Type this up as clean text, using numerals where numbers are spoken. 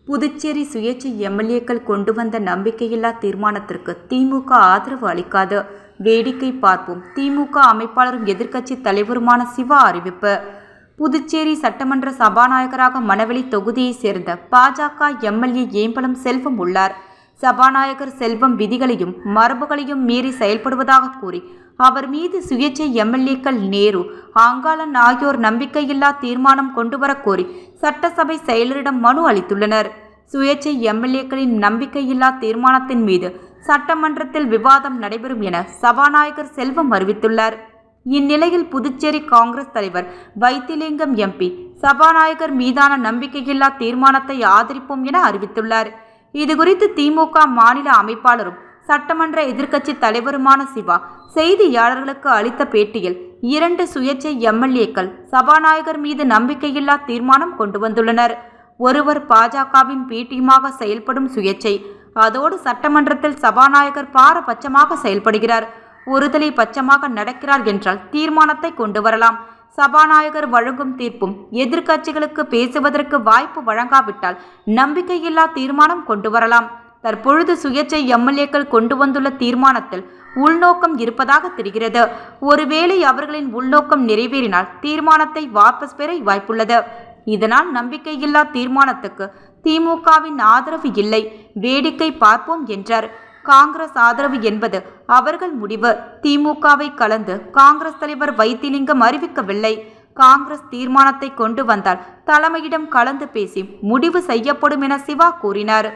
புதுச்சேரி சுயேட்சை எம்எல்ஏக்கள் கொண்டு வந்த நம்பிக்கையில்லா தீர்மானத்திற்கு திமுக ஆதரவு அளிக்காது. வேடிக்கை பார்ப்போம். திமுக அமைப்பாளரும் எதிர்க்கட்சி தலைவருமான சிவா அறிவிப்பு. புதுச்சேரி சட்டமன்ற சபாநாயகராக மணவெளி தொகுதியைச் சேர்ந்த பாஜக எம்எல்ஏ ஏம்பலம் செல்வம் உள்ளார். சபாநாயகர் செல்வம் விதிகளையும் மரபுகளையும் மீறி செயல்படுவதாக கூறி அவர் மீது சுயேட்சை எம்எல்ஏக்கள் நேரு, அங்காளன் ஆகியோர் நம்பிக்கையில்லா தீர்மானம் கொண்டுவரக் கோரி சட்டசபை செயலரிடம் மனு அளித்துள்ளனர். சுயேட்சை எம்எல்ஏக்களின் நம்பிக்கையில்லா தீர்மானத்தின் மீது சட்டமன்றத்தில் விவாதம் நடைபெறும் என சபாநாயகர் செல்வம் அறிவித்துள்ளார். இந்நிலையில் புதுச்சேரி காங்கிரஸ் தலைவர் வைத்திலிங்கம் எம்பி சபாநாயகர் மீதான நம்பிக்கையில்லா தீர்மானத்தை ஆதரிப்போம் என அறிவித்துள்ளார். இதுகுறித்து திமுக மாநில அமைப்பாளரும் சட்டமன்ற எதிர்க்கட்சி தலைவருமான சிவா செய்தியாளர்களுக்கு அளித்த பேட்டியில் 2 சுயேட்சை எம்எல்ஏக்கள் சபாநாயகர் மீது நம்பிக்கையில்லா தீர்மானம் கொண்டு வந்துள்ளனர். ஒருவர் பாஜகவின் பீட்டியமாக செயல்படும் சுயேட்சை, அதோடு சட்டமன்றத்தில் சபாநாயகர் பாரபட்சமாக செயல்படுகிறார். ஒருதலை பட்சமாக நடக்கிறார் என்றால் தீர்மானத்தை கொண்டு வரலாம். சபாநாயகர் வழங்கும் தீர்ப்பும் எதிர்க்கட்சிகளுக்கு பேசுவதற்கு வாய்ப்பு வழங்காவிட்டால் நம்பிக்கையில்லா தீர்மானம் கொண்டு வரலாம். தற்பொழுது சுயேட்சை எம்எல்ஏக்கள் கொண்டு வந்துள்ள தீர்மானத்தில் உள்நோக்கம் இருப்பதாக தெரிகிறது. ஒருவேளை அவர்களின் உள்நோக்கம் நிறைவேறினால் தீர்மானத்தை வாபஸ் பெற வாய்ப்புள்ளது. இதனால் நம்பிக்கையில்லா தீர்மானத்துக்கு திமுகவின் ஆதரவு இல்லை. வேடிக்கை பார்ப்போம் என்றார். காங்கிரஸ் ஆதரவு என்பது அவர்கள் முடிவு. திமுகவை கலந்து காங்கிரஸ் தலைவர் வைத்திலிங்கம் அறிவிக்கவில்லை. காங்கிரஸ் தீர்மானத்தை கொண்டு வந்தால் தலைமையிடம் கலந்து பேசி முடிவு செய்யப்படும் என சிவா கூறினார்.